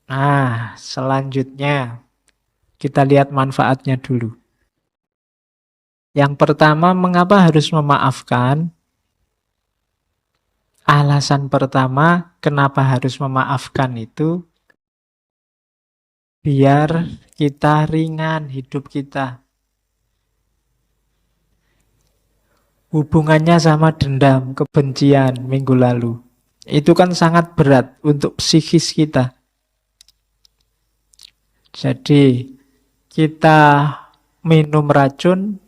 Nah, selanjutnya kita lihat manfaatnya dulu. Yang pertama, mengapa harus memaafkan? Alasan pertama, kenapa harus memaafkan itu biar kita ringan hidup kita. Hubungannya sama dendam, kebencian minggu lalu. Itu kan sangat berat untuk psikis kita. Jadi kita minum racun,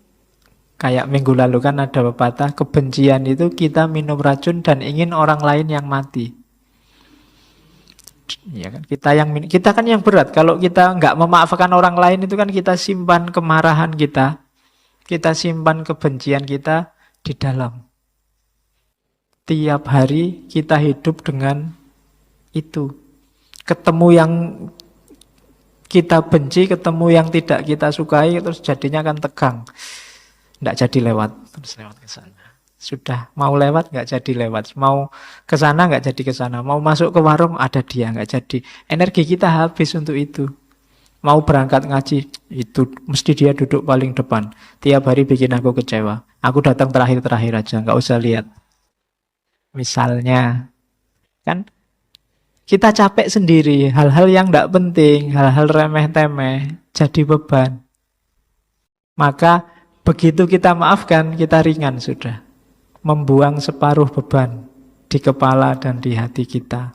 kayak minggu lalu kan ada pepatah, kebencian itu kita minum racun dan ingin orang lain yang mati. Ya kan, kita kan yang berat. Kalau kita nggak memaafkan orang lain itu kan kita simpan kemarahan kita simpan kebencian kita di dalam. Tiap hari kita hidup dengan itu. Ketemu yang kita benci, ketemu yang tidak kita sukai, terus jadinya kan tegang. Nggak jadi lewat, terus lewat ke sana. Sudah mau lewat, nggak jadi lewat. Mau ke sana, nggak jadi ke sana. Mau masuk ke warung, ada dia, nggak jadi. Energi kita habis untuk itu. Mau berangkat ngaji, itu mesti dia duduk paling depan. Tiap hari bikin aku kecewa. Aku datang terakhir-terakhir aja, nggak usah lihat. Misalnya, kan kita capek sendiri, hal-hal yang nggak penting, hal-hal remeh-temeh, jadi beban. Maka begitu kita maafkan, kita ringan sudah. Membuang separuh beban di kepala dan di hati kita.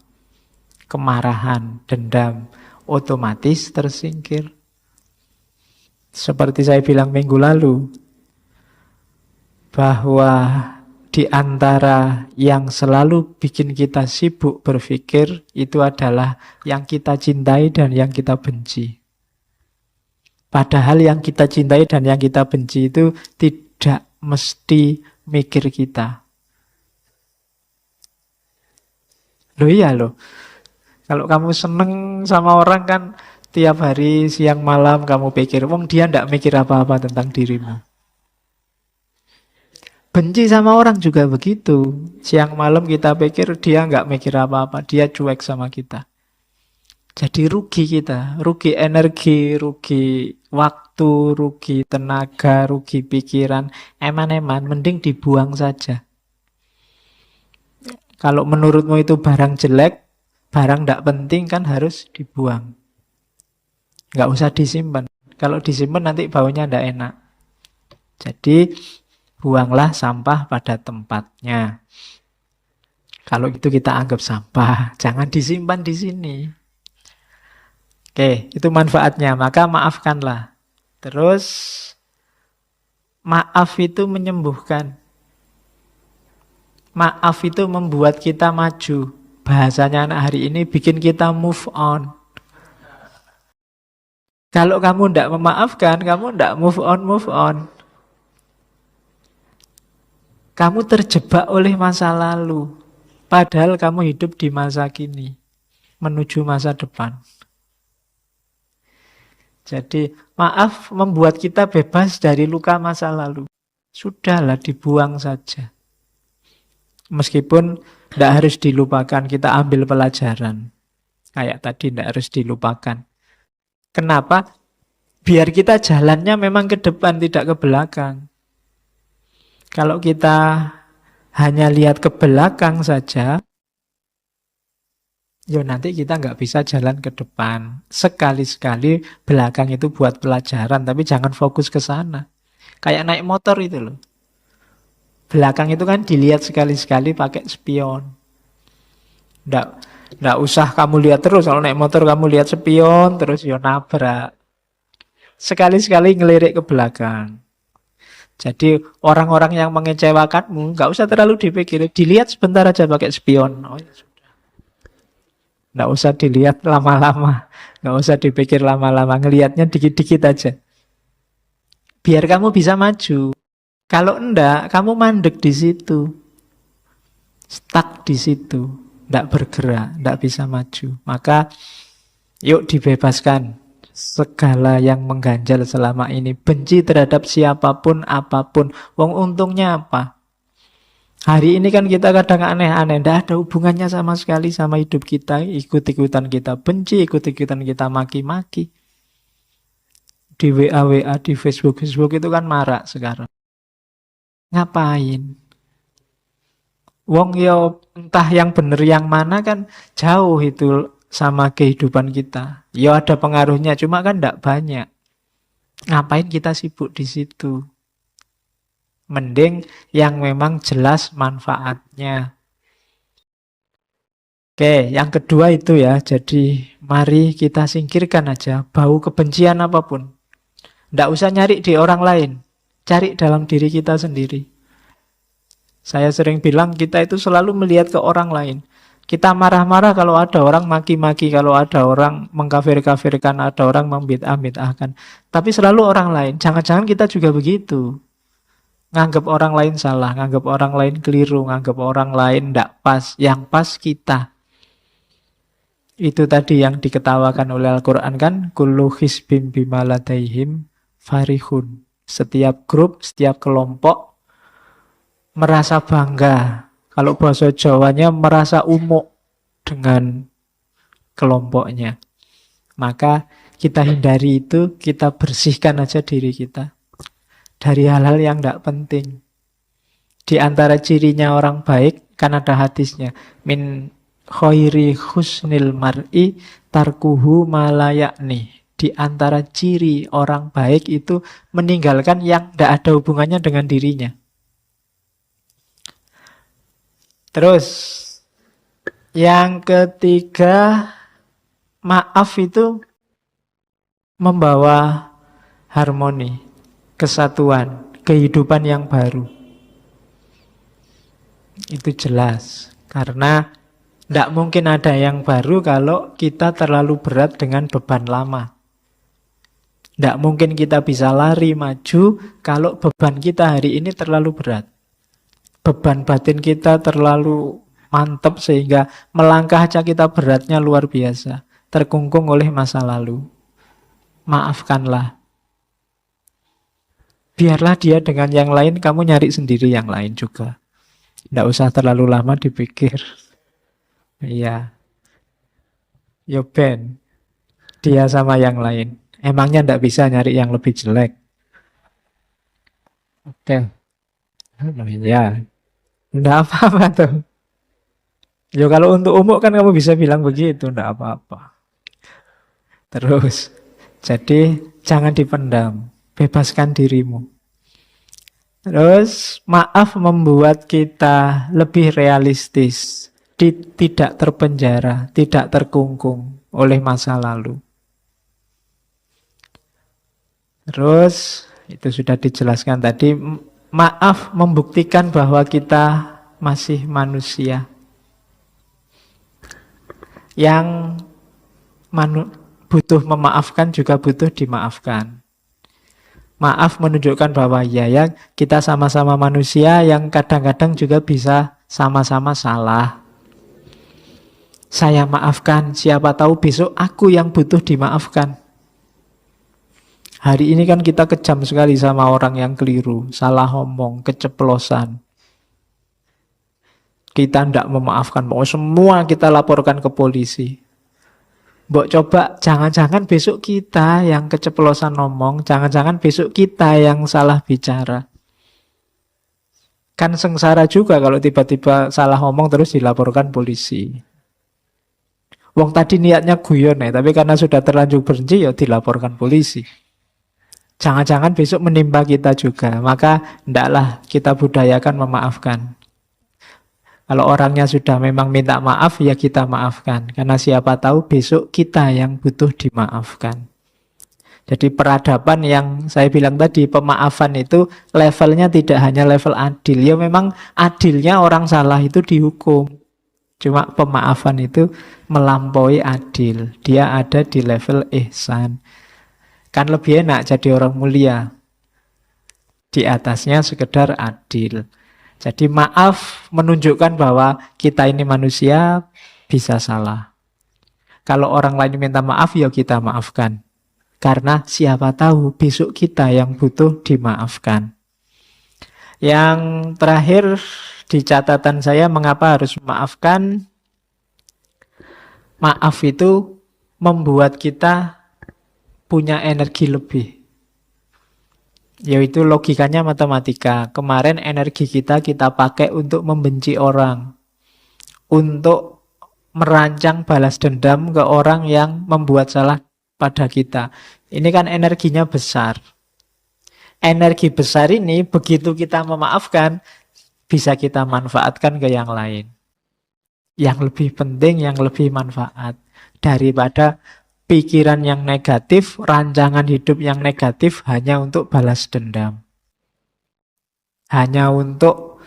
Kemarahan, dendam, otomatis tersingkir. Seperti saya bilang minggu lalu, bahwa di antara yang selalu bikin kita sibuk berpikir, itu adalah yang kita cintai dan yang kita benci. Padahal yang kita cintai dan yang kita benci itu tidak mesti mikir kita. Loh iya loh. Kalau kamu seneng sama orang kan tiap hari siang malam kamu pikir, wong dia ndak mikir apa-apa tentang dirimu. Benci sama orang juga begitu. Siang malam kita pikir dia nggak mikir apa-apa, dia cuek sama kita. Jadi rugi kita, rugi energi, rugi waktu, rugi tenaga, rugi pikiran. Eman-eman, mending dibuang saja. Kalau menurutmu itu barang jelek, barang tidak penting kan harus dibuang. Nggak usah disimpan. Kalau disimpan nanti baunya tidak enak. Jadi buanglah sampah pada tempatnya. Kalau itu kita anggap sampah, jangan disimpan di sini. Oke, itu manfaatnya. Maka maafkanlah. Terus maaf itu menyembuhkan. Maaf itu membuat kita maju. Bahasanya anak hari ini bikin kita move on. Kalau kamu tidak memaafkan, kamu tidak move on. Kamu terjebak oleh masa lalu. Padahal kamu hidup di masa kini. Menuju masa depan. Jadi maaf membuat kita bebas dari luka masa lalu. Sudahlah dibuang saja. Meskipun tidak harus dilupakan, kita ambil pelajaran. Kayak tadi tidak harus dilupakan. Kenapa? Biar kita jalannya memang ke depan, tidak ke belakang. Kalau kita hanya lihat ke belakang saja, ya nanti kita nggak bisa jalan ke depan. Sekali-sekali belakang itu buat pelajaran, tapi jangan fokus ke sana. Kayak naik motor itu loh. Belakang itu kan dilihat sekali-sekali pakai spion. Nggak usah kamu lihat terus. Kalau naik motor kamu lihat spion, terus ya nabrak. Sekali-sekali ngelirik ke belakang. Jadi orang-orang yang mengecewakanmu nggak usah terlalu dipikir. Dilihat sebentar aja pakai spion. Oh, ya. Nggak usah dilihat lama-lama. Nggak usah dipikir lama-lama. Ngelihatnya dikit-dikit aja. Biar kamu bisa maju. Kalau enggak, kamu mandek di situ. Stuck di situ. Nggak bergerak. Nggak bisa maju. Maka yuk dibebaskan segala yang mengganjal selama ini. Benci terhadap siapapun, apapun. Wong untungnya apa? Hari ini kan kita kadang aneh-aneh, tidak ada hubungannya sama sekali sama hidup kita, ikut-ikutan kita benci, ikut-ikutan kita maki-maki. Di WA-WA, di Facebook-Facebook itu kan marak sekarang. Ngapain? Wong yo entah yang bener yang mana kan jauh itu sama kehidupan kita. Yo ada pengaruhnya, cuma kan tidak banyak. Ngapain kita sibuk di situ? Mending yang memang jelas manfaatnya. Oke, yang kedua itu ya. Jadi mari kita singkirkan aja bau kebencian apapun. Tidak usah nyari di orang lain. Cari dalam diri kita sendiri. Saya sering bilang kita itu selalu melihat ke orang lain. Kita marah-marah kalau ada orang maki-maki, kalau ada orang mengkafir-kafirkan, ada orang membid'ah-bid'ahkan. Tapi selalu orang lain. Jangan-jangan kita juga begitu. Nganggap orang lain salah, nganggap orang lain keliru, nganggap orang lain tidak pas. Yang pas kita. Itu tadi yang diketawakan oleh Al-Quran kan. Kullu hisbim bima ladaihim farihun. Setiap grup, setiap kelompok merasa bangga. Kalau bahasa Jawanya merasa umuk dengan kelompoknya. Maka kita hindari itu, kita bersihkan aja diri kita dari hal-hal yang tidak penting. Di antara cirinya orang baik, kan ada hadisnya. Min khairi husnil mar'i tarkuhu malayakni. Di antara ciri orang baik itu meninggalkan yang tidak ada hubungannya dengan dirinya. Terus, yang ketiga, maaf itu membawa harmoni, kesatuan, kehidupan yang baru. Itu jelas. Karena tidak mungkin ada yang baru kalau kita terlalu berat dengan beban lama. Tidak mungkin kita bisa lari maju kalau beban kita hari ini terlalu berat. Beban batin kita terlalu mantap sehingga melangkah aja kita beratnya luar biasa. Terkungkung oleh masa lalu. Maafkanlah. Biarlah dia dengan yang lain, kamu nyari sendiri yang lain juga. Tidak usah terlalu lama dipikir. Iya. Yo Ben, dia sama yang lain. Emangnya tidak bisa nyari yang lebih jelek? Oke. Ya, tidak apa-apa tuh. Ya kalau untuk umum kan kamu bisa bilang begitu, tidak apa-apa. Terus, jadi jangan dipendam. Bebaskan dirimu. Terus, maaf membuat kita lebih realistis. Tidak terpenjara, tidak terkungkung oleh masa lalu. Terus, itu sudah dijelaskan tadi. Maaf membuktikan bahwa kita masih manusia. Yang butuh memaafkan juga butuh dimaafkan. Maaf menunjukkan bahwa ya kita sama-sama manusia yang kadang-kadang juga bisa sama-sama salah. Saya maafkan, siapa tahu besok aku yang butuh dimaafkan. Hari ini kan kita kejam sekali sama orang yang keliru, salah ngomong, keceplosan. Kita tidak memaafkan, mau semua kita laporkan ke polisi. Mbok coba, jangan-jangan besok kita yang keceplosan ngomong, jangan-jangan besok kita yang salah bicara. Kan sengsara juga kalau tiba-tiba salah ngomong terus dilaporkan polisi. Wong tadi niatnya guyon tapi karena sudah terlanjur benci ya dilaporkan polisi. Jangan-jangan besok menimpa kita juga. Maka hendaklah kita budayakan memaafkan. Kalau orangnya sudah memang minta maaf, ya kita maafkan. Karena siapa tahu besok kita yang butuh dimaafkan. Jadi peradaban yang saya bilang tadi, pemaafan itu levelnya tidak hanya level adil. Ya memang adilnya orang salah itu dihukum. Cuma pemaafan itu melampaui adil. Dia ada di level ihsan. Kan lebih enak jadi orang mulia. Di atasnya sekedar adil. Jadi maaf menunjukkan bahwa kita ini manusia bisa salah. Kalau orang lain minta maaf, ya kita maafkan. Karena siapa tahu besok kita yang butuh dimaafkan. Yang terakhir Di catatan saya, mengapa harus memaafkan? Maaf itu membuat kita punya energi lebih. Yaitu logikanya matematika. Kemarin energi kita pakai untuk membenci orang. Untuk merancang balas dendam ke orang yang membuat salah pada kita. Ini kan energinya besar. Energi besar ini begitu kita memaafkan, bisa kita manfaatkan ke yang lain. Yang lebih penting, yang lebih manfaat. Daripada pikiran yang negatif, rancangan hidup yang negatif hanya untuk balas dendam. Hanya untuk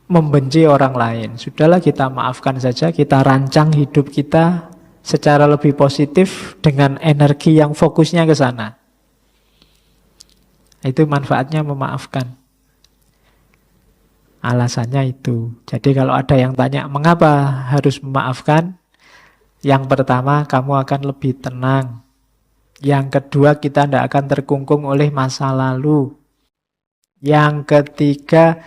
membenci orang lain. Sudahlah, kita maafkan saja, kita rancang hidup kita secara lebih positif dengan energi yang fokusnya ke sana. Itu manfaatnya memaafkan. Alasannya itu. Jadi kalau ada yang tanya mengapa harus memaafkan, yang pertama kamu akan lebih tenang. Yang kedua, kita tidak akan terkungkung oleh masa lalu. Yang ketiga,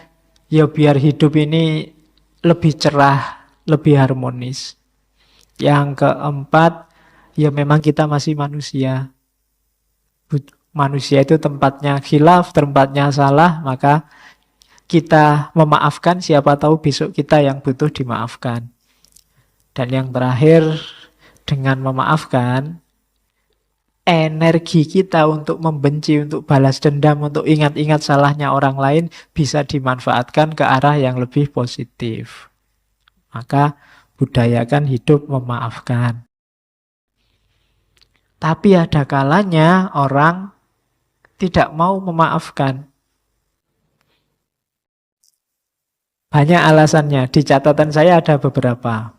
ya biar hidup ini lebih cerah, lebih harmonis. Yang keempat, ya memang kita masih manusia. Manusia itu tempatnya khilaf, tempatnya salah, maka kita memaafkan, siapa tahu besok kita yang butuh dimaafkan. Dan yang terakhir, dengan memaafkan, energi kita untuk membenci, untuk balas dendam, untuk ingat-ingat salahnya orang lain bisa dimanfaatkan ke arah yang lebih positif. Maka budayakan hidup memaafkan. Tapi ada kalanya orang tidak mau memaafkan. Banyak alasannya. Di catatan saya ada beberapa.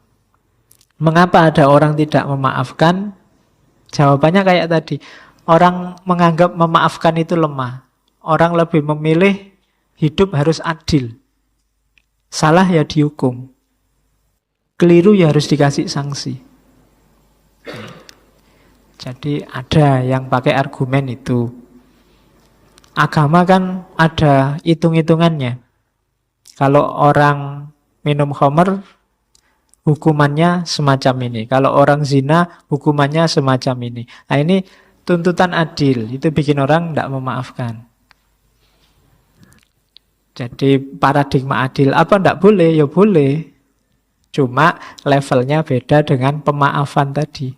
Mengapa ada orang tidak memaafkan? Jawabannya kayak tadi. Orang menganggap memaafkan itu lemah. Orang lebih memilih hidup harus adil. Salah ya dihukum. Keliru ya harus dikasih sanksi. Jadi ada yang pakai argumen itu. Agama kan ada hitung-hitungannya. Kalau orang minum khamr, hukumannya semacam ini. Kalau orang zina, hukumannya semacam ini. Nah, ini tuntutan adil. Itu bikin orang tidak memaafkan. Jadi paradigma adil. Apa tidak boleh? Ya boleh. Cuma levelnya beda dengan pemaafan tadi.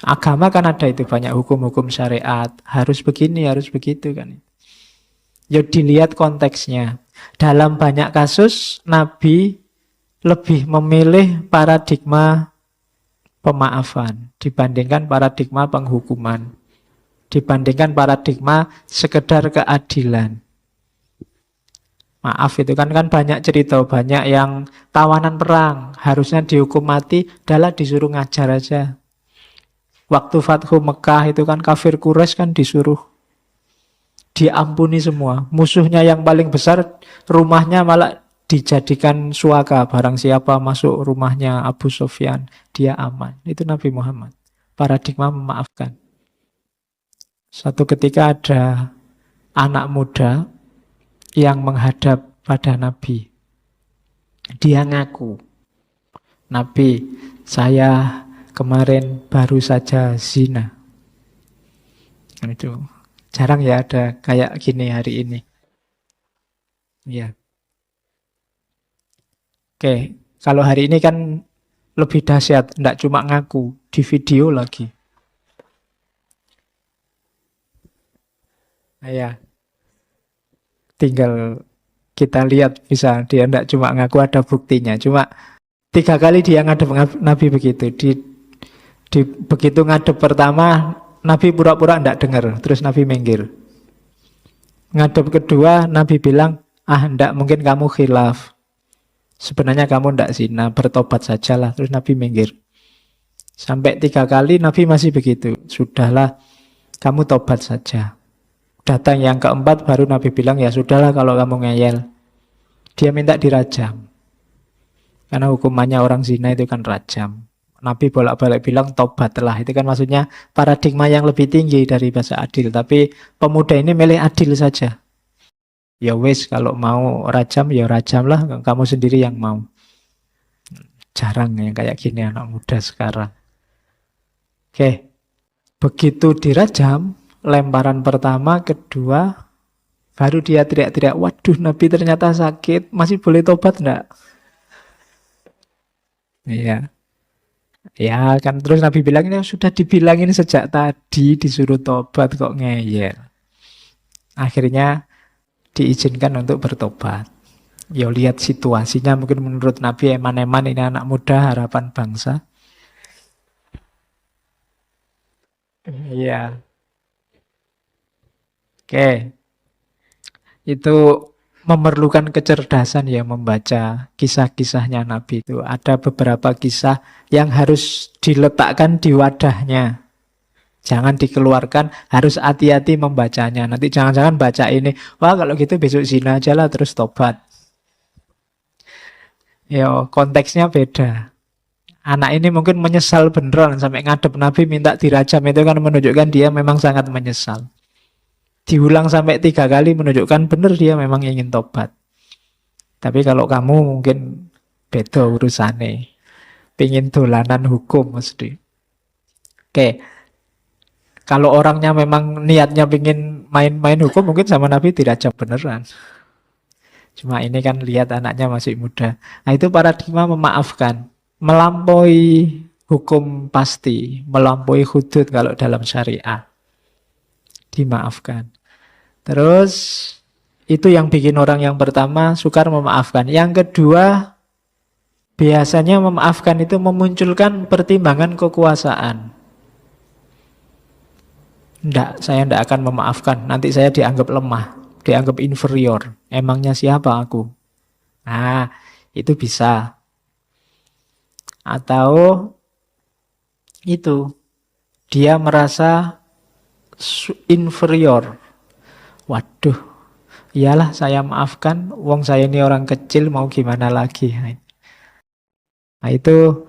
Agama kan ada itu banyak hukum-hukum syariat. Harus begini, harus begitu kan. Ya dilihat konteksnya. Dalam banyak kasus, Nabi lebih memilih paradigma pemaafan dibandingkan paradigma penghukuman, dibandingkan paradigma sekedar keadilan. Maaf itu kan banyak cerita, banyak yang tawanan perang, harusnya dihukum mati, adalah disuruh ngajar aja. Waktu Fathu Mekah itu kan kafir Quraisy kan disuruh diampuni semua. Musuhnya yang paling besar, rumahnya malah dijadikan suaka. Barang siapa masuk rumahnya Abu Sufyan, dia aman. Itu Nabi Muhammad. Paradigma memaafkan. Suatu ketika ada anak muda yang menghadap pada Nabi. Dia ngaku, Nabi, saya kemarin baru saja zina. Itu jarang ya ada kayak gini hari ini. Ya. Oke, kalau hari ini kan lebih dahsyat, tidak cuma ngaku, di video lagi. Nah, ya, tinggal kita lihat bisa dia tidak cuma ngaku, ada buktinya. Cuma 3 kali dia ngadep Nabi begitu. Begitu ngadep pertama, Nabi pura-pura tidak dengar, terus Nabi minggir. Ngadep kedua, Nabi bilang, tidak mungkin kamu khilaf. Sebenarnya kamu tidak zina, bertobat sajalah. Terus Nabi minggir. Sampai 3 kali Nabi masih begitu. Sudahlah, kamu tobat saja. Datang yang keempat baru Nabi bilang, ya sudahlah kalau kamu ngeyel. Dia minta dirajam. Karena hukumannya orang zina itu kan rajam. Nabi bolak-balik bilang tobatlah. Itu kan maksudnya paradigma yang lebih tinggi dari bahasa adil. Tapi pemuda ini milih adil saja. Ya wis, kalau mau rajam ya rajam lah, kamu sendiri yang mau. Jarang yang kayak gini anak muda sekarang. Oke, begitu dirajam, lemparan pertama, kedua, baru dia teriak-teriak, waduh Nabi ternyata sakit, masih boleh tobat enggak? Iya, ya kan terus Nabi bilang, ini sudah dibilangin sejak tadi, disuruh tobat kok ngeyel. Akhirnya diizinkan untuk bertobat. Ya lihat situasinya, mungkin menurut Nabi eman-eman ini anak muda harapan bangsa. Iya, oke. Itu memerlukan kecerdasan ya membaca kisah-kisahnya Nabi itu. Ada beberapa kisah yang harus diletakkan di wadahnya. Jangan dikeluarkan, harus hati-hati membacanya. Nanti jangan-jangan baca ini, wah kalau gitu besok zina aja lah terus tobat. Ya konteksnya beda. Anak ini mungkin menyesal beneran sampai ngadep Nabi minta dirajam, itu kan menunjukkan dia memang sangat menyesal. Diulang sampai 3 kali menunjukkan benar dia memang ingin tobat. Tapi kalau kamu mungkin beda urusannya. Pingin dolanan hukum mesti. Oke, kalau orangnya memang niatnya pingin main-main hukum, mungkin sama Nabi dirajam beneran. Cuma ini kan lihat anaknya masih muda. Nah itu paradigma memaafkan. Melampaui hukum pasti. Melampaui hudud kalau dalam syariah. Dimaafkan. Terus itu yang bikin orang yang pertama sukar memaafkan. Yang kedua, biasanya memaafkan itu memunculkan pertimbangan kekuasaan. Saya tidak akan memaafkan. Nanti saya dianggap lemah, dianggap inferior. Emangnya siapa aku? Nah, itu bisa. Atau itu, dia merasa inferior. Waduh, iyalah saya maafkan, wong saya ini orang kecil mau gimana lagi. Nah itu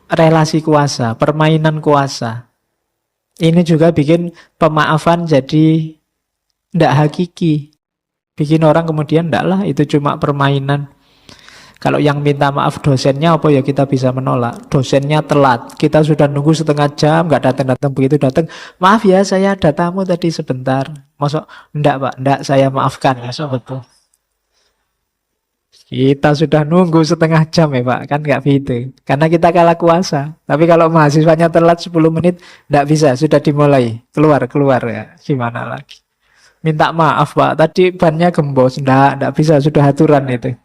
relasi kuasa, permainan kuasa. Ini juga bikin pemaafan jadi tidak hakiki. Bikin orang kemudian tidak lah, itu cuma permainan. Kalau yang minta maaf dosennya apa ya kita bisa menolak. Dosennya telat, kita sudah nunggu setengah jam, nggak datang-datang, begitu datang, maaf ya saya ada tamu tadi sebentar. Masuk, enggak pak, enggak saya maafkan. Masuk betul. Kita sudah nunggu setengah jam ya pak, kan nggak gitu. Karena kita kalah kuasa. Tapi kalau mahasiswanya telat 10 menit, nggak bisa, sudah dimulai. Keluar ya, gimana lagi. Minta maaf pak, tadi bannya gembos, enggak bisa, sudah aturan itu.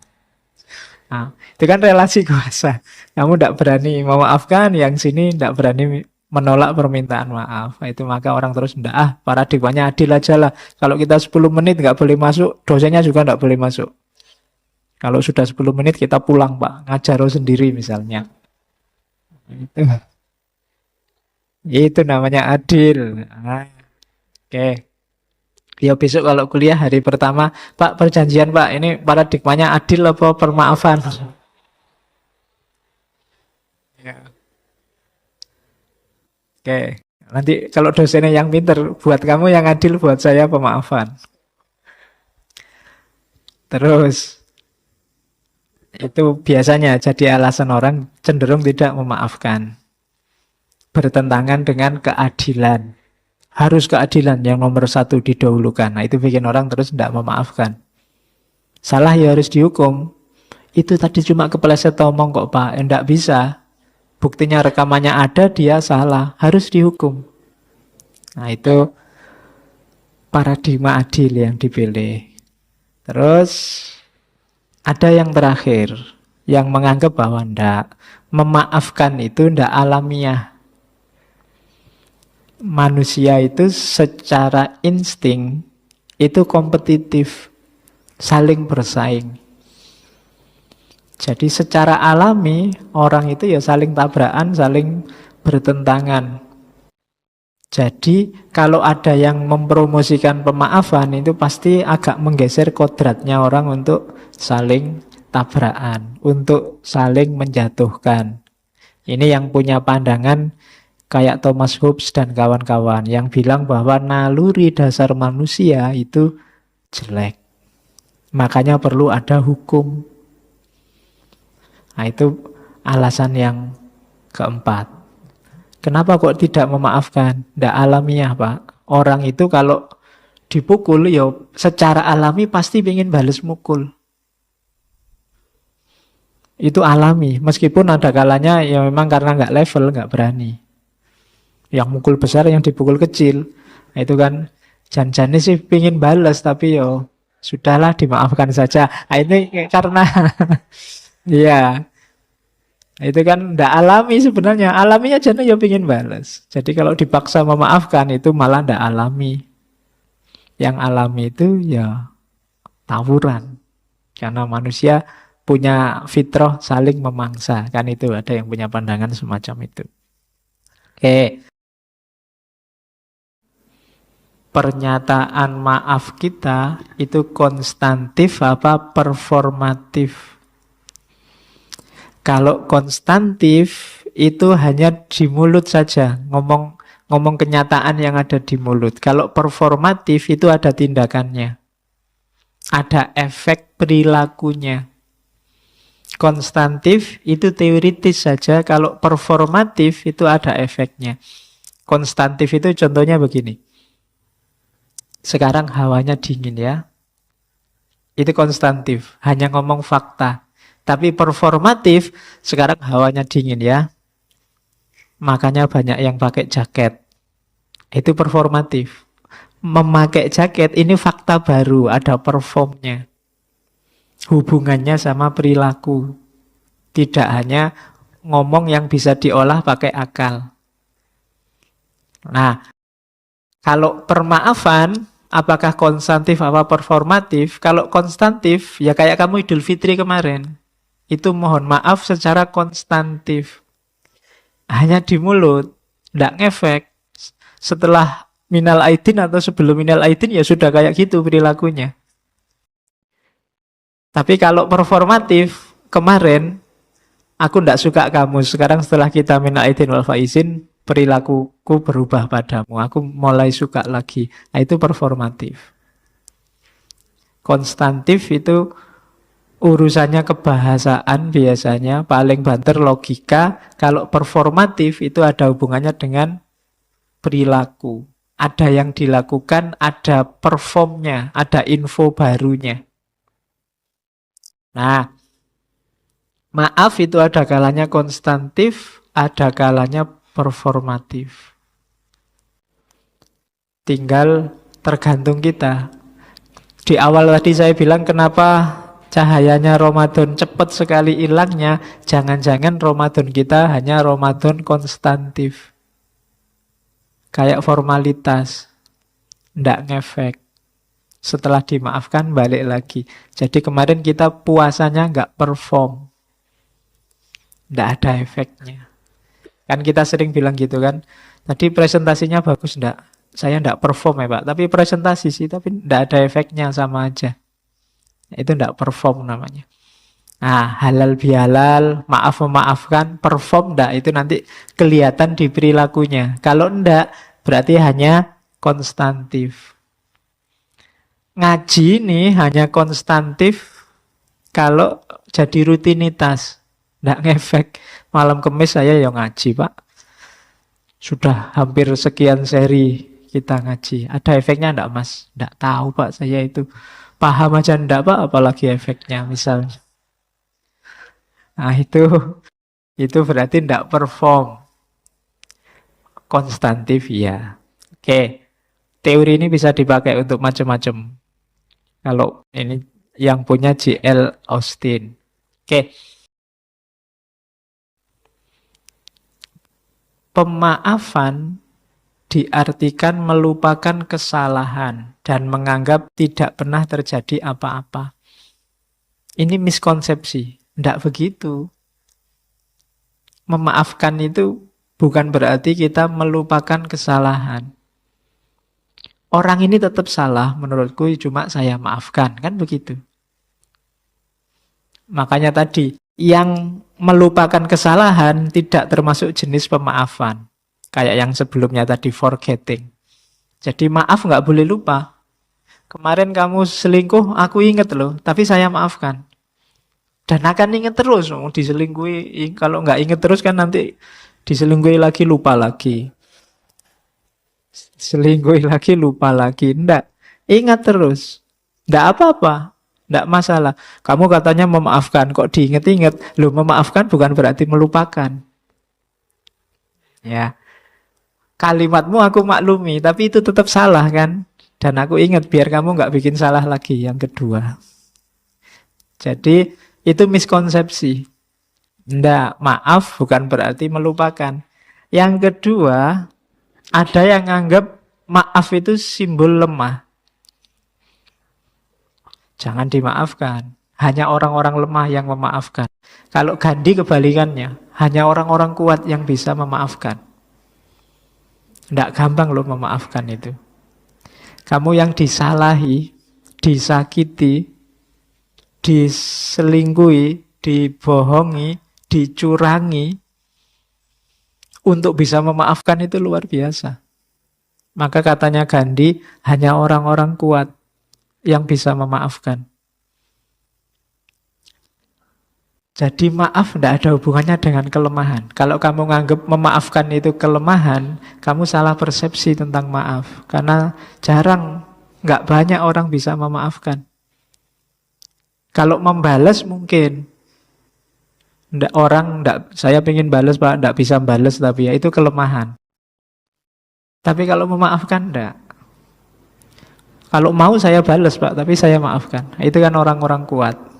Nah, itu kan relasi kuasa. Kamu tidak berani memaafkan, yang sini tidak berani menolak permintaan maaf. Itu maka orang terus tidak, paradigmanya adil aja lah. Kalau kita 10 menit nggak boleh masuk, dosennya juga nggak boleh masuk. Kalau sudah 10 menit kita pulang pak, ngajar sendiri misalnya. Itu, itu namanya adil. Nah, oke. Ya besok kalau kuliah hari pertama, Pak perjanjian Pak, ini paradigmanya adil apa permaafan? Ya. Oke, nanti kalau dosennya yang pinter, buat kamu yang adil, buat saya pemaafan. Terus, itu biasanya jadi alasan orang cenderung tidak memaafkan. Bertentangan dengan keadilan. Harus keadilan yang nomor satu didahulukan. Nah itu bikin orang terus tidak memaafkan. Salah ya harus dihukum. Itu tadi cuma kepleset omong kok Pak. Tidak bisa. Buktinya rekamannya ada, dia salah. Harus dihukum. Nah itu paradigma adil yang dipilih. Terus ada yang terakhir. Yang menganggap bahwa tidak. Memaafkan itu tidak alamiah. Manusia itu secara insting itu kompetitif, saling bersaing. Jadi secara alami orang itu ya saling tabrakan, saling bertentangan. Jadi kalau ada yang mempromosikan pemaafan itu pasti agak menggeser kodratnya orang untuk saling tabrakan, untuk saling menjatuhkan. Ini yang punya pandangan kayak Thomas Hobbes dan kawan-kawan yang bilang bahwa naluri dasar manusia itu jelek. Makanya perlu ada hukum. Nah, itu alasan yang keempat. Kenapa kok tidak memaafkan? Tidak alamiah, Pak. Orang itu kalau dipukul, ya secara alami pasti ingin balas mukul. Itu alami. Meskipun ada kalanya ya memang karena nggak level, nggak berani. Yang mukul besar, yang dipukul kecil. Nah, itu kan janjane sih pingin balas, tapi yo sudahlah dimaafkan saja. Nah, ini karena ya itu kan ndak alami sebenarnya. Alaminya jane ya pingin balas. Jadi kalau dipaksa memaafkan itu malah ndak alami. Yang alami itu ya tawuran. Karena manusia punya fitrah saling memangsa. Kan itu ada yang punya pandangan semacam itu. Oke. Pernyataan maaf kita itu konstantif apa performatif? Kalau konstantif itu hanya di mulut saja, ngomong kenyataan yang ada di mulut. Kalau performatif itu ada tindakannya, ada efek perilakunya. Konstantif itu teoritis saja, kalau performatif itu ada efeknya. Konstantif itu contohnya begini. Sekarang hawanya dingin ya. Itu konstantif, hanya ngomong fakta. Tapi performatif, sekarang hawanya dingin ya. Makanya banyak yang pakai jaket. Itu performatif. Memakai jaket ini fakta baru, ada performnya. Hubungannya sama perilaku. Tidak hanya ngomong yang bisa diolah pakai akal. Nah, kalau permaafan, apakah konstantif apa performatif? Kalau konstantif, ya kayak kamu Idul Fitri kemarin. Itu mohon maaf secara konstantif. Hanya di mulut, tidak ngefek. Setelah minal aidin atau sebelum minal aidin ya sudah kayak gitu perilakunya. Tapi kalau performatif, kemarin aku tidak suka kamu. Sekarang setelah kita minal aidin wal faizin, perilakuku berubah padamu. Aku mulai suka lagi. Nah, itu performatif. Konstantif itu urusannya kebahasaan biasanya. Paling banter logika. Kalau performatif itu ada hubungannya dengan perilaku. Ada yang dilakukan, ada performnya, ada info barunya. Nah, maaf itu ada kalanya konstantif, ada kalanya performatif. Tinggal tergantung kita. Di awal tadi saya bilang kenapa cahayanya Ramadan cepat sekali hilangnya. Jangan-jangan Ramadan kita hanya Ramadan konstantif. Kayak formalitas. Ndak ngefek. Setelah dimaafkan balik lagi. Jadi kemarin kita puasanya nggak perform. Ndak ada efeknya. Kan kita sering bilang gitu kan. Tadi presentasinya bagus enggak? Saya enggak perform ya Pak. Tapi presentasi sih, tapi enggak ada efeknya, sama aja. Itu enggak perform namanya. Nah, halal bihalal, maaf memaafkan, perform enggak? Itu nanti kelihatan di perilakunya. Kalau enggak, berarti hanya konstantif. Ngaji ini hanya konstantif kalau jadi rutinitas. Enggak ngefek. Malam Kamis saya yang ngaji, Pak. Sudah hampir sekian seri kita ngaji. Ada efeknya enggak, Mas? Enggak tahu, Pak. Saya itu paham aja enggak, Pak, apalagi efeknya misalnya. Nah, itu berarti enggak perform. Konstantif ya. Oke. Teori ini bisa dipakai untuk macam-macam. Kalau ini yang punya J.L. Austin. Oke. Pemaafan diartikan melupakan kesalahan dan menganggap tidak pernah terjadi apa-apa. Ini miskonsepsi. Tidak begitu. Memaafkan itu bukan berarti kita melupakan kesalahan. Orang ini tetap salah, menurutku cuma saya maafkan. Kan begitu. Makanya tadi, yang melupakan kesalahan tidak termasuk jenis pemaafan. Kayak yang sebelumnya tadi, forgetting. Jadi maaf nggak boleh lupa. Kemarin kamu selingkuh, aku inget loh, tapi saya maafkan. Dan akan inget terus, diselingkuhi. Kalau nggak inget terus kan nanti diselingkuhi lagi, lupa lagi. Selingkuhi lagi, lupa lagi. Nggak, ingat terus. Nggak apa-apa, nggak masalah. Kamu katanya memaafkan, kok diinget-inget. Loh, memaafkan bukan berarti melupakan. Ya, kalimatmu aku maklumi, tapi itu tetap salah kan? Dan aku ingat biar kamu nggak bikin salah lagi yang kedua. Jadi itu miskonsepsi. Nggak, maaf bukan berarti melupakan. Yang kedua, ada yang anggap maaf itu simbol lemah. Jangan dimaafkan. Hanya orang-orang lemah yang memaafkan. Kalau Gandhi kebalikannya, hanya orang-orang kuat yang bisa memaafkan. Nggak gampang loh memaafkan itu. Kamu yang disalahi, disakiti, diselingkuhi, dibohongi, dicurangi, untuk bisa memaafkan itu luar biasa. Maka katanya Gandhi, hanya orang-orang kuat yang bisa memaafkan. Jadi maaf tidak ada hubungannya dengan kelemahan. Kalau kamu nganggap memaafkan itu kelemahan, kamu salah persepsi tentang maaf. Karena jarang, nggak banyak orang bisa memaafkan. Kalau membalas mungkin. Saya pengen balas Pak, nggak bisa balas, tapi ya itu kelemahan. Tapi kalau memaafkan enggak. Kalau mau saya balas Pak, tapi saya maafkan. Itu kan orang-orang kuat.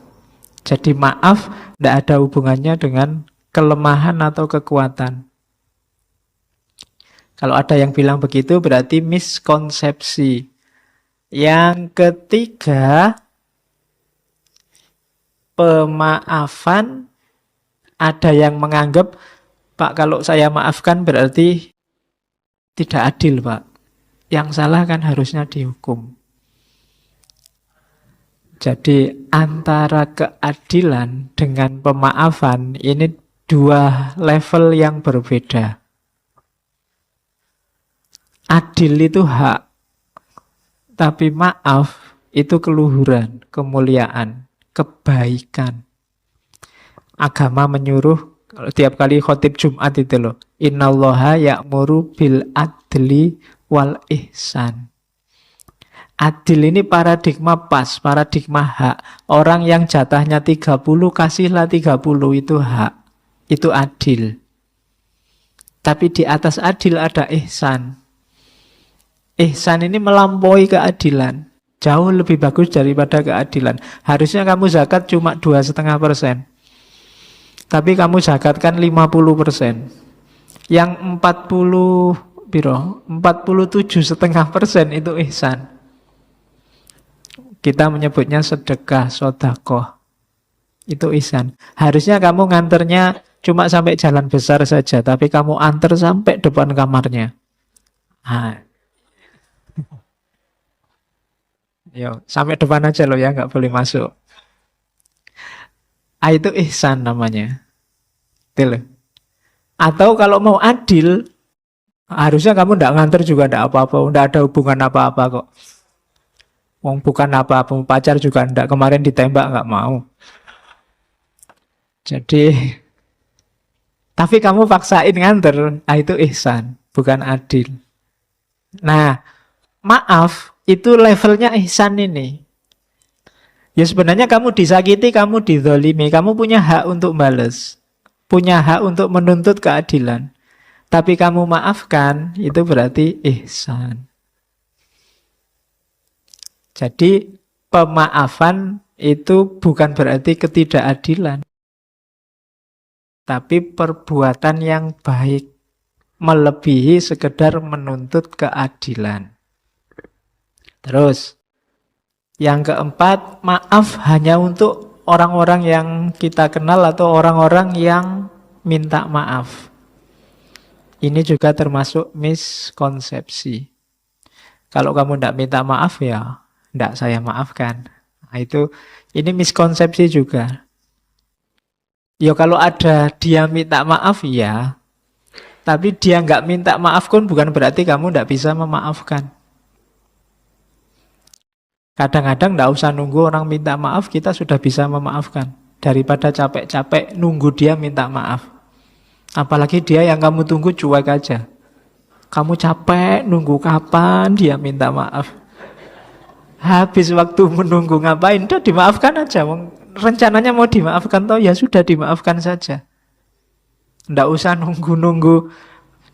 Jadi maaf tidak ada hubungannya dengan kelemahan atau kekuatan. Kalau ada yang bilang begitu berarti miskonsepsi. Yang ketiga, pemaafan. Ada yang menganggap, Pak kalau saya maafkan berarti tidak adil Pak. Yang salah kan harusnya dihukum. Jadi antara keadilan dengan pemaafan ini dua level yang berbeda. Adil itu hak, tapi maaf itu keluhuran, kemuliaan, kebaikan. Agama menyuruh, tiap kali khotib Jumat itu loh, innallaha ya'muru bil adli wal ihsan. Adil ini paradigma pas, paradigma hak. Orang yang jatahnya 30, kasihlah 30, itu hak. Itu adil. Tapi di atas adil ada ihsan. Ihsan ini melampaui keadilan. Jauh lebih bagus daripada keadilan. Harusnya kamu zakat cuma 2,5%. Tapi kamu zakatkan 50%. Yang 47,5% itu ihsan. Kita menyebutnya sedekah, sodakoh. Itu ihsan. Harusnya kamu nganternya cuma sampai jalan besar saja, tapi kamu antar sampai depan kamarnya. Nah. Yo, sampai depan aja loh ya, nggak boleh masuk. Itu ihsan namanya. Betul. Atau kalau mau adil, harusnya kamu nggak nganter juga nggak apa-apa, nggak ada hubungan apa-apa kok. Wong bukan apa-apa, pacar juga ndak, kemarin ditembak nggak mau. Jadi, tapi kamu paksain nganter, itu ihsan, bukan adil. Nah, maaf, itu levelnya ihsan ini. Ya sebenarnya kamu disakiti, kamu dizolimi, kamu punya hak untuk balas. Punya hak untuk menuntut keadilan. Tapi kamu maafkan, itu berarti ihsan. Jadi pemaafan itu bukan berarti ketidakadilan. Tapi perbuatan yang baik. Melebihi sekedar menuntut keadilan. Terus, yang keempat, maaf hanya untuk orang-orang yang kita kenal atau orang-orang yang minta maaf. Ini juga termasuk miskonsepsi. Kalau kamu tidak minta maaf ya, tidak saya maafkan. Nah, ini miskonsepsi juga. Ya kalau ada dia minta maaf ya, tapi dia nggak minta maaf pun bukan berarti kamu tidak bisa memaafkan. Kadang-kadang nggak usah nunggu orang minta maaf, kita sudah bisa memaafkan. Daripada capek-capek nunggu dia minta maaf. Apalagi dia yang kamu tunggu cuek aja. Kamu capek nunggu kapan dia minta maaf. Habis waktu menunggu ngapain? Udah dimaafkan aja. Rencananya mau dimaafkan toh ya sudah dimaafkan saja. Nggak usah nunggu-nunggu.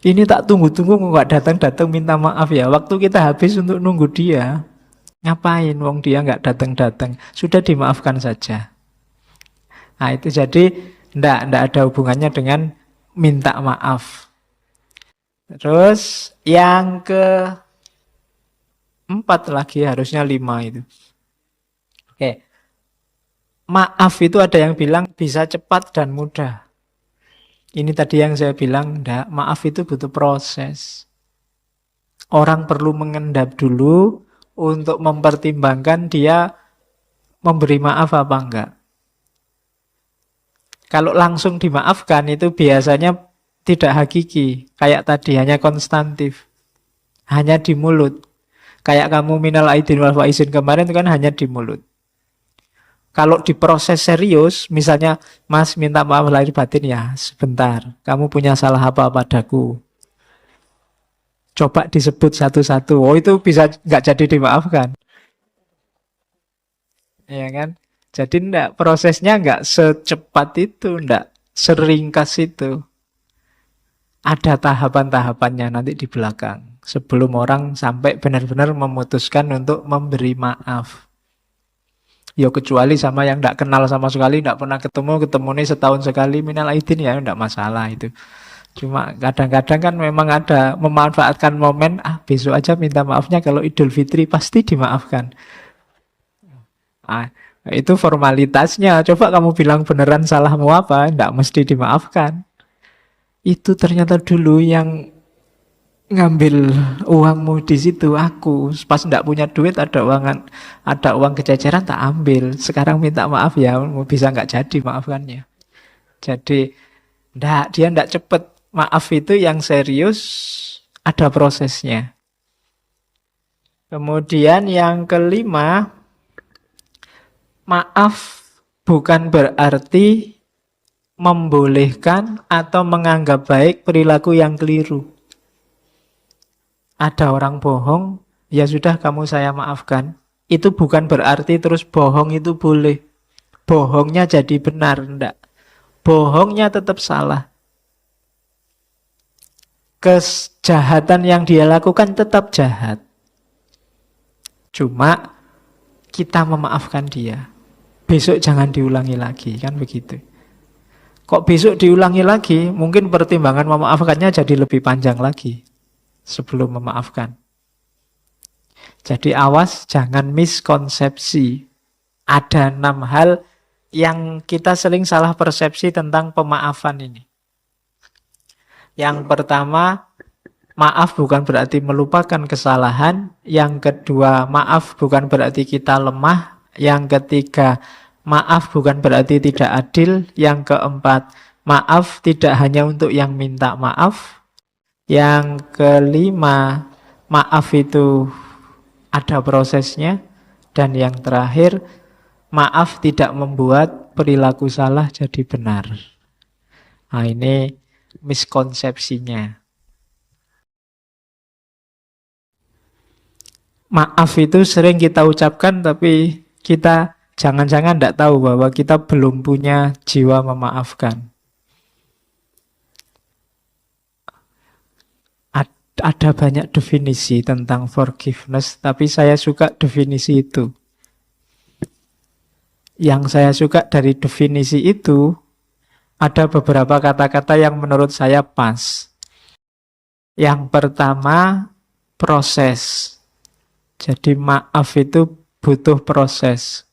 Ini tak tunggu-tunggu nggak datang-datang minta maaf ya. Waktu kita habis untuk nunggu dia. Ngapain wong dia nggak datang-datang? Sudah dimaafkan saja. Nah itu jadi ndak ada hubungannya dengan minta maaf. Terus yang keempat lagi, harusnya 5 itu. Oke. Maaf itu ada yang bilang bisa cepat dan mudah. Ini tadi yang saya bilang, ndak, maaf itu butuh proses. Orang perlu mengendap dulu untuk mempertimbangkan dia memberi maaf apa enggak. Kalau langsung dimaafkan itu biasanya tidak hakiki. Kayak tadi, hanya konstantif. Hanya di mulut. Kayak kamu minal aidin wal faizin kemarin itu kan hanya di mulut. Kalau diproses serius, misalnya, Mas minta maaf lahir batin ya, sebentar. Kamu punya salah apa padaku? Coba disebut satu-satu. Oh itu bisa nggak jadi dimaafkan. Ya kan? Jadi enggak, prosesnya enggak secepat itu, enggak seringkas itu. Ada tahapan-tahapannya nanti di belakang. Sebelum orang sampai benar-benar memutuskan untuk memberi maaf. Ya kecuali sama yang enggak kenal sama sekali, enggak pernah ketemu nih setahun sekali, minal aidin ya enggak masalah itu. Cuma kadang-kadang kan memang ada memanfaatkan momen, besok aja minta maafnya kalau Idul Fitri pasti dimaafkan. Ah, itu formalitasnya. Coba kamu bilang beneran salahmu apa, enggak mesti dimaafkan. Itu ternyata dulu yang ngambil uangmu di situ aku. Pas enggak punya duit ada uang kececeran tak ambil. Sekarang minta maaf ya, bisa enggak jadi maafkannya. Jadi dia enggak cepet. Maaf itu yang serius ada prosesnya. Kemudian yang kelima, maaf bukan berarti membolehkan atau menganggap baik perilaku yang keliru. Ada orang bohong, ya sudah kamu saya maafkan. Itu bukan berarti terus bohong itu boleh. Bohongnya jadi benar, enggak. Bohongnya tetap salah. Kejahatan yang dia lakukan tetap jahat. Cuma kita memaafkan dia. Besok jangan diulangi lagi, kan begitu. Kok besok diulangi lagi, mungkin pertimbangan memaafkannya jadi lebih panjang lagi sebelum memaafkan. Jadi awas, jangan miskonsepsi. Ada 6 hal yang kita sering salah persepsi tentang pemaafan ini. Yang pertama, maaf bukan berarti melupakan kesalahan. Yang kedua, maaf bukan berarti kita lemah. Yang ketiga, maaf bukan berarti tidak adil. Yang keempat, maaf tidak hanya untuk yang minta maaf. Yang kelima, maaf itu ada prosesnya. Dan yang terakhir, maaf tidak membuat perilaku salah jadi benar. Nah ini miskonsepsinya. Maaf itu sering kita ucapkan tapi kita jangan-jangan tidak tahu bahwa kita belum punya jiwa memaafkan. Ada banyak definisi tentang forgiveness, tapi saya suka definisi itu. Yang saya suka dari definisi itu, ada beberapa kata-kata yang menurut saya pas. Yang pertama, proses. Jadi maaf itu butuh proses.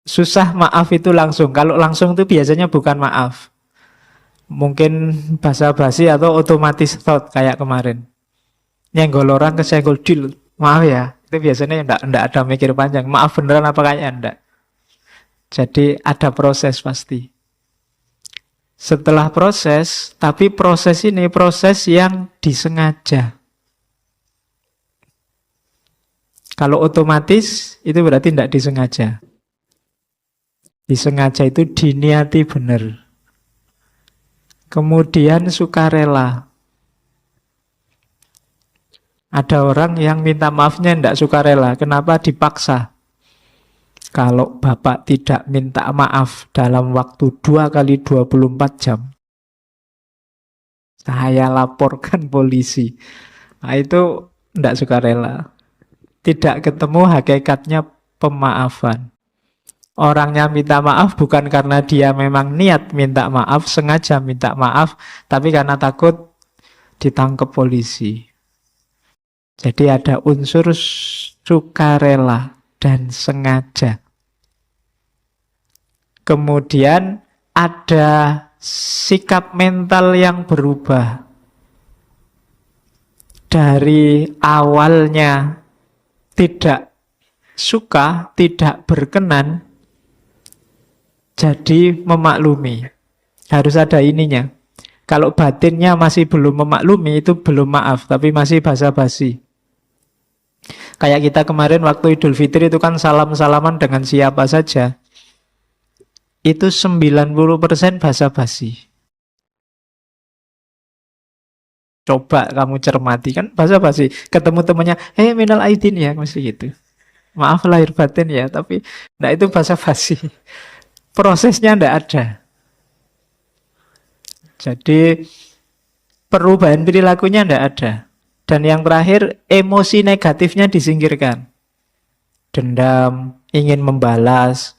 Susah maaf itu langsung. Kalau langsung itu biasanya bukan maaf. Mungkin basa-basi atau otomatis thought kayak kemarin. Nyenggol orang kesenggol deal. Maaf ya. Itu biasanya enggak ada mikir panjang. Maaf beneran apa kayaknya enggak. Jadi ada proses pasti. Setelah proses, tapi proses ini proses yang disengaja. Kalau otomatis itu berarti tidak disengaja. Disengaja itu diniati benar. Kemudian sukarela. Ada orang yang minta maafnya tidak sukarela. Kenapa? Dipaksa. Kalau Bapak tidak minta maaf dalam waktu 2 kali 24 jam, saya laporkan polisi. Nah, itu tidak sukarela. Tidak ketemu hakikatnya pemaafan. Orangnya minta maaf bukan karena dia memang niat minta maaf, sengaja minta maaf, tapi karena takut ditangkap polisi. Jadi ada unsur sukarela dan sengaja. Kemudian ada sikap mental yang berubah. Dari awalnya tidak suka, tidak berkenan, jadi memaklumi. Harus ada ininya. Kalau batinnya masih belum memaklumi, itu belum maaf, tapi masih basa-basi. Kayak kita kemarin waktu Idul Fitri itu kan salam-salaman dengan siapa saja. Itu 90% basa-basi. Coba kamu cermati, kan basa-basi. Ketemu temannya, minal aidin ya, mesti gitu. Maaf lahir batin ya, tapi nah itu basa-basi. Prosesnya ndak ada. Jadi perubahan perilakunya ndak ada. Dan yang terakhir, emosi negatifnya disingkirkan. Dendam, ingin membalas,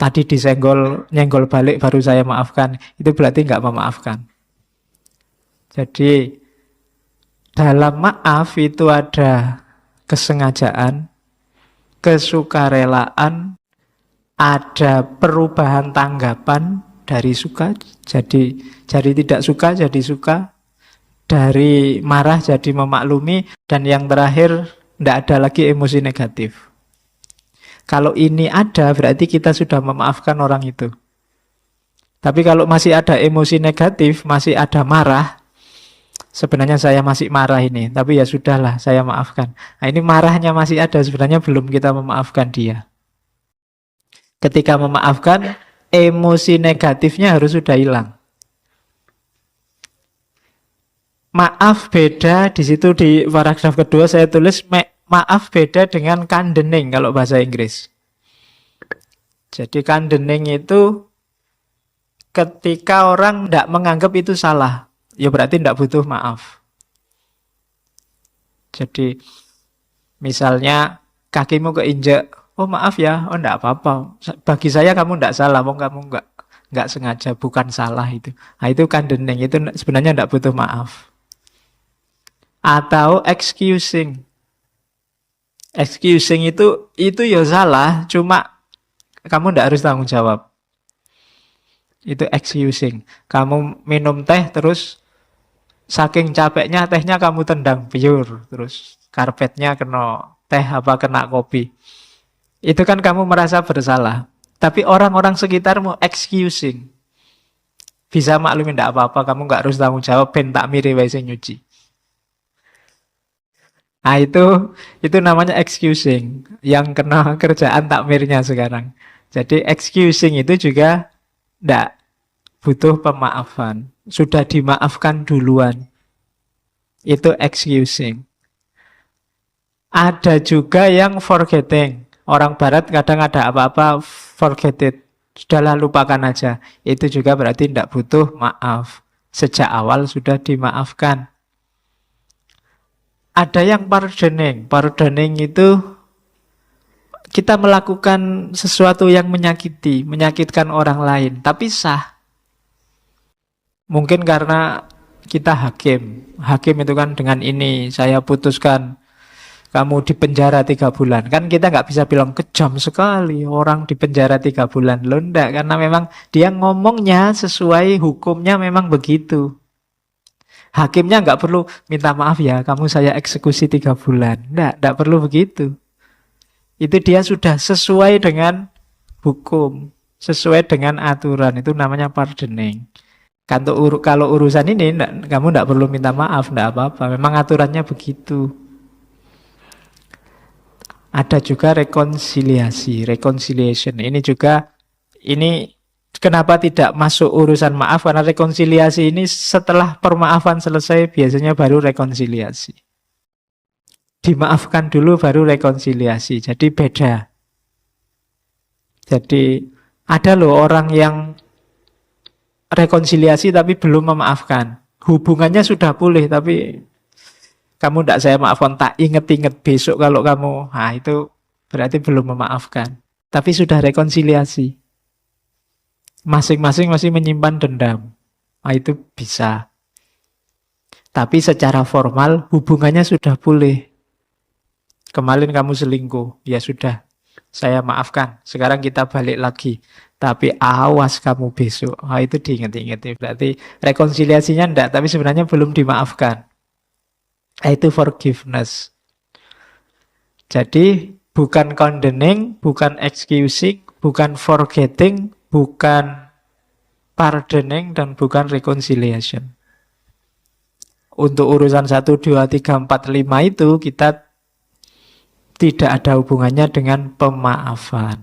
tadi disenggol, nyenggol balik baru saya maafkan. Itu berarti nggak memaafkan. Jadi dalam maaf itu ada kesengajaan, kesukarelaan, ada perubahan tanggapan dari suka jadi tidak suka jadi suka, dari marah jadi memaklumi, dan yang terakhir tidak ada lagi emosi negatif. Kalau ini ada berarti kita sudah memaafkan orang itu. Tapi kalau masih ada emosi negatif, masih ada marah, sebenarnya saya masih marah ini, tapi ya sudahlah saya maafkan. Nah, ini marahnya masih ada, sebenarnya belum kita memaafkan dia. Ketika memaafkan, emosi negatifnya harus sudah hilang. Maaf beda, di situ di paragraf kedua saya tulis maaf beda dengan condoning kalau bahasa Inggris. Jadi condoning itu ketika orang tidak menganggap itu salah, ya berarti tidak butuh maaf. Jadi misalnya kakimu keinjek, oh maaf ya, oh tidak apa-apa. Bagi saya kamu tidak salah, kamu nggak sengaja, bukan salah itu. Nah, itu condoning, itu sebenarnya tidak butuh maaf. Atau excusing. Excusing itu ya salah, cuma kamu tidak harus tanggung jawab. Itu excusing. Kamu minum teh terus saking capeknya tehnya kamu tendang biur, terus karpetnya kena teh apa kena kopi. Itu kan kamu merasa bersalah. Tapi orang-orang sekitarmu excusing. Bisa maklumin tidak apa-apa, kamu nggak harus tanggung jawab, ben tak miri wae sing nyuci. Nah itu namanya excusing, yang kena kerjaan takmirnya sekarang. Jadi excusing itu juga tidak butuh pemaafan. Sudah dimaafkan duluan. Itu excusing. Ada juga yang forgetting. Orang barat kadang ada apa-apa, forget it. Sudahlah lupakan aja. Itu juga berarti tidak butuh maaf. Sejak awal sudah dimaafkan. Ada yang pardoning. Pardoning itu kita melakukan sesuatu yang menyakitkan orang lain, tapi sah. Mungkin karena kita hakim. Hakim itu kan dengan ini, saya putuskan kamu di penjara 3 bulan. Kan kita nggak bisa bilang kejam sekali orang di penjara 3 bulan. Loh enggak, karena memang dia ngomongnya sesuai hukumnya memang begitu. Hakimnya nggak perlu minta maaf ya, kamu saya eksekusi 3 bulan. Nggak perlu begitu. Itu dia sudah sesuai dengan hukum, sesuai dengan aturan. Itu namanya pardoning. Kalau urusan ini, kamu nggak perlu minta maaf, nggak apa-apa. Memang aturannya begitu. Ada juga rekonsiliasi, reconciliation. Ini juga, ini kenapa tidak masuk urusan maaf? Karena rekonsiliasi ini setelah permaafan selesai biasanya baru rekonsiliasi. Dimaafkan dulu baru rekonsiliasi. Jadi beda. Jadi ada loh orang yang rekonsiliasi tapi belum memaafkan. Hubungannya sudah pulih tapi kamu tidak saya maafkan, tak inget-inget besok kalau kamu, nah itu berarti belum memaafkan. Tapi sudah rekonsiliasi. Masing-masing masih menyimpan dendam. Nah itu bisa. Tapi secara formal hubungannya sudah pulih. Kemarin kamu selingkuh, ya sudah, saya maafkan. Sekarang kita balik lagi. Tapi awas kamu besok. Nah itu diinget-inget. Berarti rekonsiliasinya enggak, tapi sebenarnya belum dimaafkan. Itu forgiveness. Jadi bukan condoning, bukan excusing, bukan forgetting, bukan pardoning, dan bukan reconciliation. Untuk urusan 1, 2, 3, 4, 5 itu kita tidak ada hubungannya dengan pemaafan.